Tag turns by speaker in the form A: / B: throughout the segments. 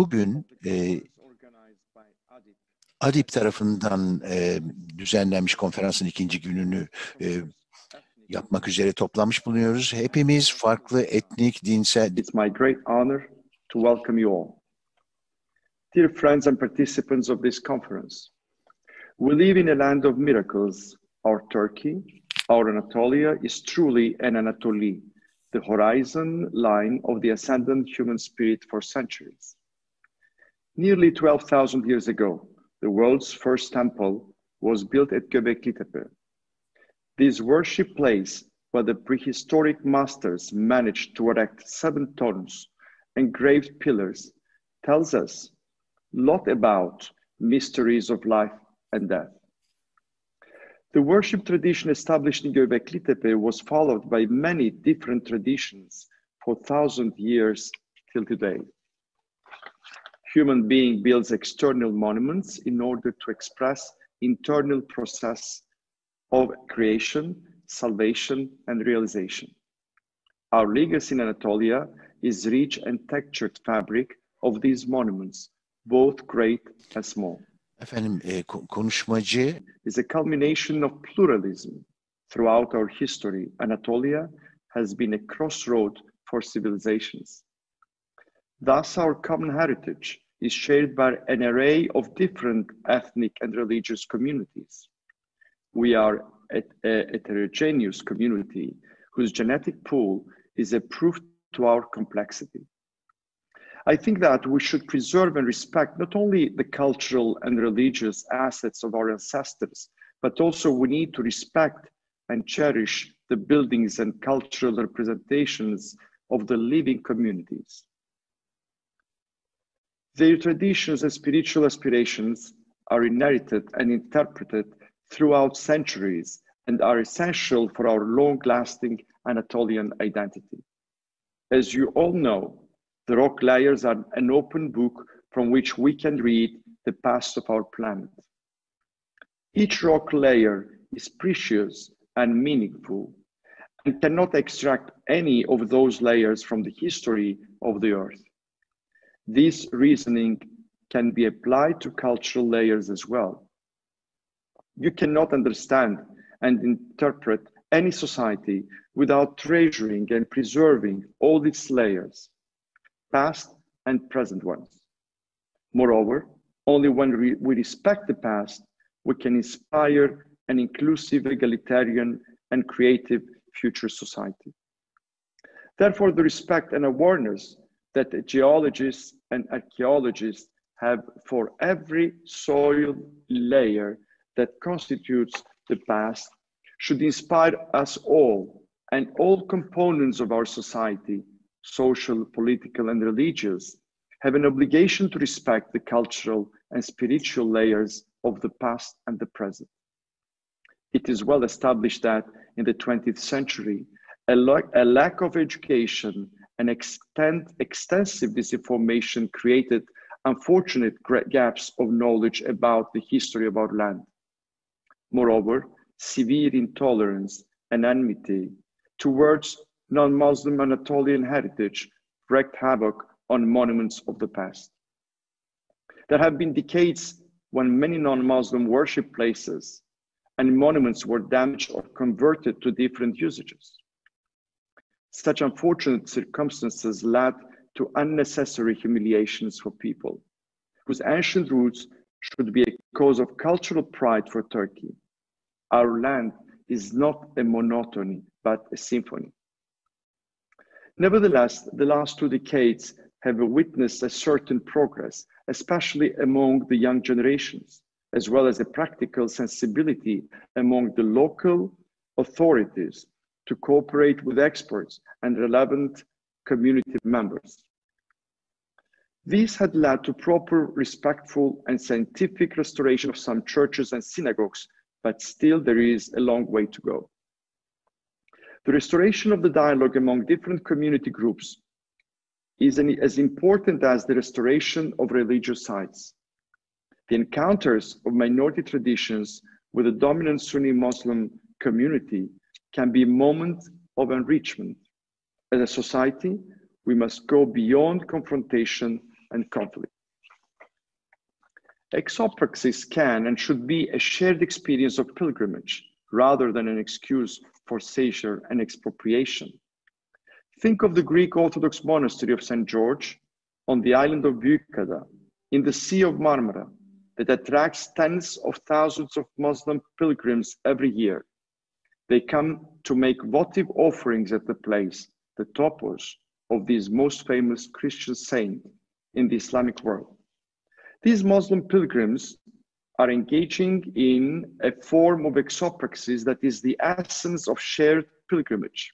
A: bugün ADİP tarafından düzenlenmiş konferansın ikinci gününü yapmak üzere toplanmış bulunuyoruz. Hepimiz farklı etnik, dinsel...
B: It's my great honor to welcome you all. Dear friends and participants of this conference, we live in a land of miracles. Our Turkey, our Anatolia is truly an Anatoly, the horizon line of the ascendant human spirit for centuries. Nearly 12,000 years ago, the world's first temple was built at Göbekli Tepe. This worship place, where the prehistoric masters managed to erect 7 tons engraved pillars, tells us a lot about mysteries of life and death. The worship tradition established in Göbekli Tepe was followed by many different traditions for 1,000 years till today. Human being builds external monuments in order to express internal process of creation, salvation, and realization. Our legacy in Anatolia is rich and textured fabric of these monuments, both great and small.
A: Efendim, konuşmacı
B: is a culmination of pluralism. Throughout our history, Anatolia has been a crossroad for civilizations. Thus, our common heritage is shared by an array of different ethnic and religious communities. We are a heterogeneous community whose genetic pool is a proof to our complexity. I think that we should preserve and respect not only the cultural and religious assets of our ancestors, but also we need to respect and cherish the buildings and cultural representations of the living communities. Their traditions and spiritual aspirations are inherited and interpreted throughout centuries and are essential for our long-lasting Anatolian identity. As you all know, the rock layers are an open book from which we can read the past of our planet. Each rock layer is precious and meaningful and cannot extract any of those layers from the history of the Earth. This reasoning can be applied to cultural layers as well. You cannot understand and interpret any society without treasuring and preserving all its layers, past and present ones. Moreover, only when we respect the past, we can inspire an inclusive, egalitarian, and creative future society. Therefore, the respect and awareness that geologists and archaeologists have for every soil layer that constitutes the past should inspire us all and all components of our society, social, political, and religious, have an obligation to respect the cultural and spiritual layers of the past and the present. It is well established that in the 20th century, a lack of education and extensive disinformation created unfortunate gaps of knowledge about the history of our land. Moreover, severe intolerance and enmity towards non-Muslim Anatolian heritage wreaked havoc on monuments of the past. There have been decades when many non-Muslim worship places and monuments were damaged or converted to different usages. Such unfortunate circumstances led to unnecessary humiliations for people whose ancient roots should be a cause of cultural pride for Turkey. Our land is not a monotony, but a symphony. Nevertheless, the last 2 decades have witnessed a certain progress, especially among the young generations, as well as a practical sensibility among the local authorities to cooperate with experts and relevant community members. This had led to proper, respectful, and scientific restoration of some churches and synagogues, but still there is a long way to go. The restoration of the dialogue among different community groups is as important as the restoration of religious sites. The encounters of minority traditions with the dominant Sunni Muslim community can be a moment of enrichment. As a society, we must go beyond confrontation and conflict. Exopraxis can and should be a shared experience of pilgrimage rather than an excuse for seizure and expropriation. Think of the Greek Orthodox monastery of St. George on the island of Büyükada in the Sea of Marmara that attracts tens of thousands of Muslim pilgrims every year. They come to make votive offerings at the place, the topos of this most famous Christian saint in the Islamic world. These Muslim pilgrims are engaging in a form of exopraxis that is the essence of shared pilgrimage,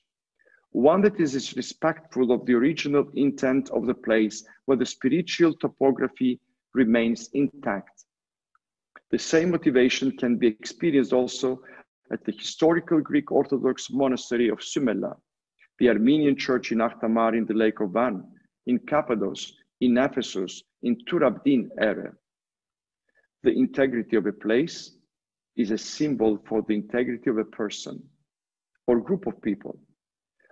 B: one that is respectful of the original intent of the place where the spiritual topography remains intact. The same motivation can be experienced also at the historical Greek Orthodox monastery of Sümela, the Armenian church in Ahtamar in the Lake of Van, in Cappadoce, in Ephesus, in Turabdin area. The integrity of a place is a symbol for the integrity of a person or group of people.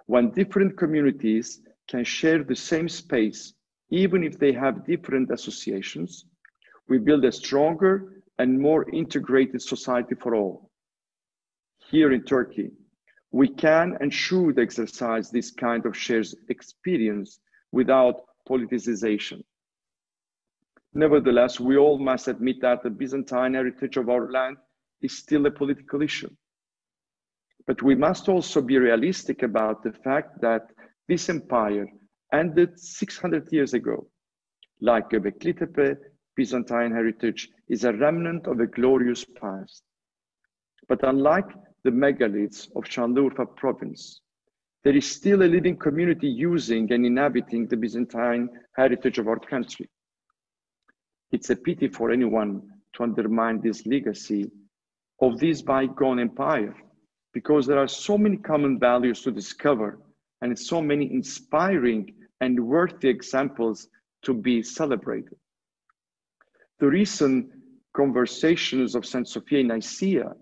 B: When different communities can share the same space, even if they have different associations, we build a stronger and more integrated society for all. Here in Turkey, we can and should exercise this kind of shared experience without politicization. Nevertheless, we all must admit that the Byzantine heritage of our land is still a political issue. But we must also be realistic about the fact that this empire ended 600 years ago. Like Göbekli Tepe, Byzantine heritage is a remnant of a glorious past. But unlike the megaliths of Şanlıurfa province, there is still a living community using and inhabiting the Byzantine heritage of our country. It's a pity for anyone to undermine this legacy of this bygone empire, because there are so many common values to discover and so many inspiring and worthy examples to be celebrated. The recent conversations of St. Sophia in Nicaea,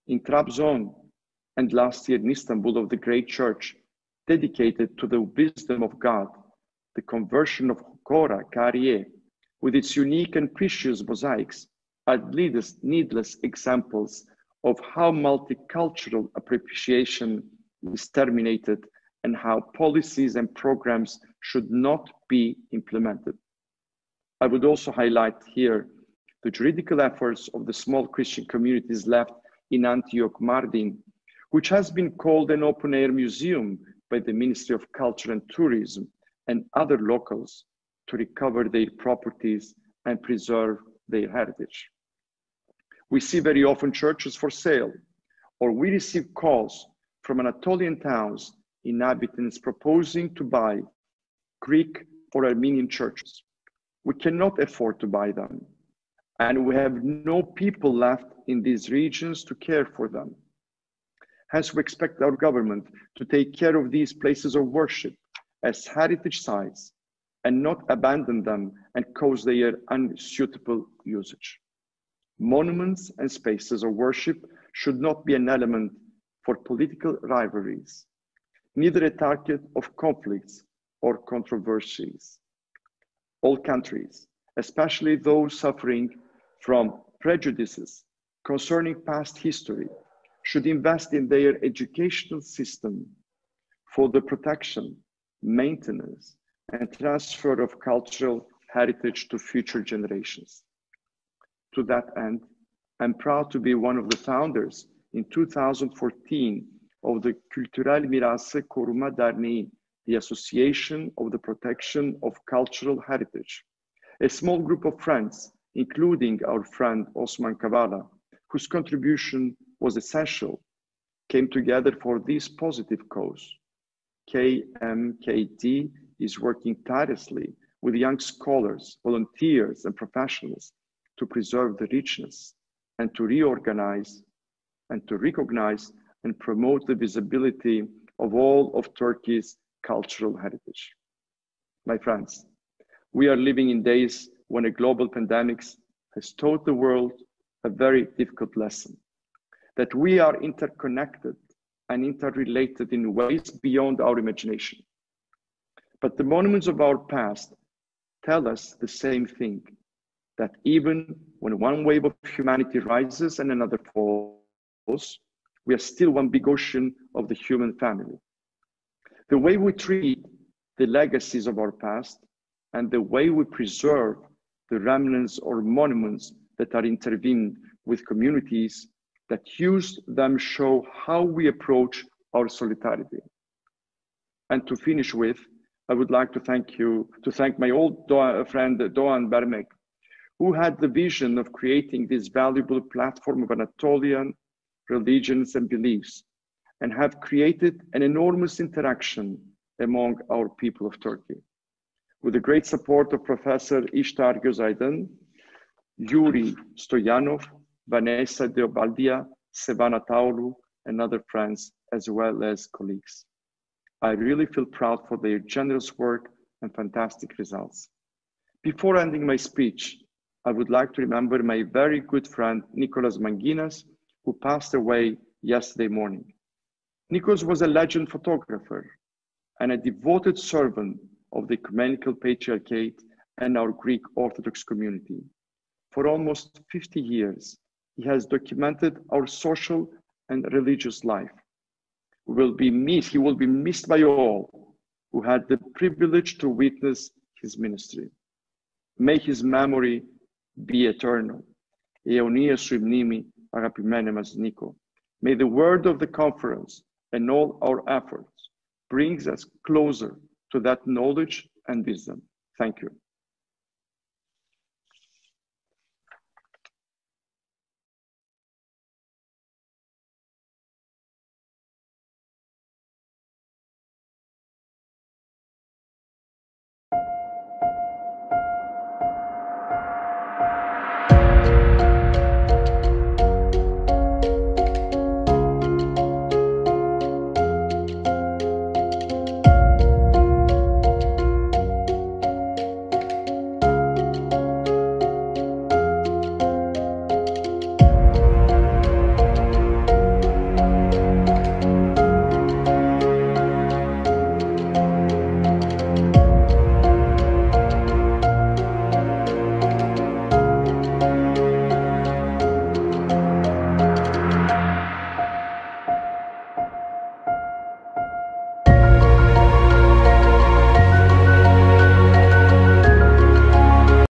B: in Trabzon, and last year in Istanbul of the great church dedicated to the wisdom of God, the conversion of Hokora, Kariye, with its unique and precious mosaics, are needless examples of how multicultural appreciation is terminated and how policies and programs should not be implemented. I would also highlight here the juridical efforts of the small Christian communities left in Antioch, Mardin, which has been called an open-air museum by the Ministry of Culture and Tourism and other locals to recover their properties and preserve their heritage. We see very often churches for sale, or we receive calls from Anatolian towns, inhabitants proposing to buy Greek or Armenian churches. We cannot afford to buy them, and we have no people left in these regions to care for them. Hence, we expect our government to take care of these places of worship as heritage sites and not abandon them and cause their unsuitable usage. Monuments and spaces of worship should not be an element for political rivalries, neither a target of conflicts or controversies. All countries, especially those suffering from prejudices concerning past history, should invest in their educational system for the protection, maintenance, and transfer of cultural heritage to future generations. To that end, I'm proud to be one of the founders in 2014 of the Kültürel Mirası Koruma Derneği, the Association of the Protection of Cultural Heritage, a small group of friends, including our friend Osman Kavala, whose contribution was essential, came together for this positive cause. KMKD is working tirelessly with young scholars, volunteers, and professionals to preserve the richness and to reorganize and to recognize and promote the visibility of all of Turkey's cultural heritage. My friends, we are living in days when a global pandemic has taught the world a very difficult lesson, that we are interconnected and interrelated in ways beyond our imagination. But the monuments of our past tell us the same thing, that even When one wave of humanity rises and another falls, we are still one big ocean of the human family. The way we treat the legacies of our past and the way we preserve the remnants or monuments that are intervened with communities that use them show how we approach our solidarity. And to finish with, I would like to thank my old friend Doğan Bermek, who had the vision of creating this valuable platform of Anatolian religions and beliefs, and have created an enormous interaction among our people of Turkey. With the great support of Professor Ishtar Gözaydın, Yuri Stoyanov, Vanessa Deobaldia, Sevana Taulu, and other friends, as well as colleagues. I really feel proud for their generous work and fantastic results. Before ending my speech, I would like to remember my very good friend, Nicolas Manginas, who passed away yesterday morning. Nikos was a legend photographer and a devoted servant of the Ecumenical Patriarchate and our Greek Orthodox community. For almost 50 years, he has documented our social and religious life. He will be missed by all who had the privilege to witness his ministry. May his memory be eternal. Αιωνία σου η μνήμη, αγαπημένε μας Νίκο. May the word of the conference and all our efforts brings us closer to that knowledge and wisdom. Thank you.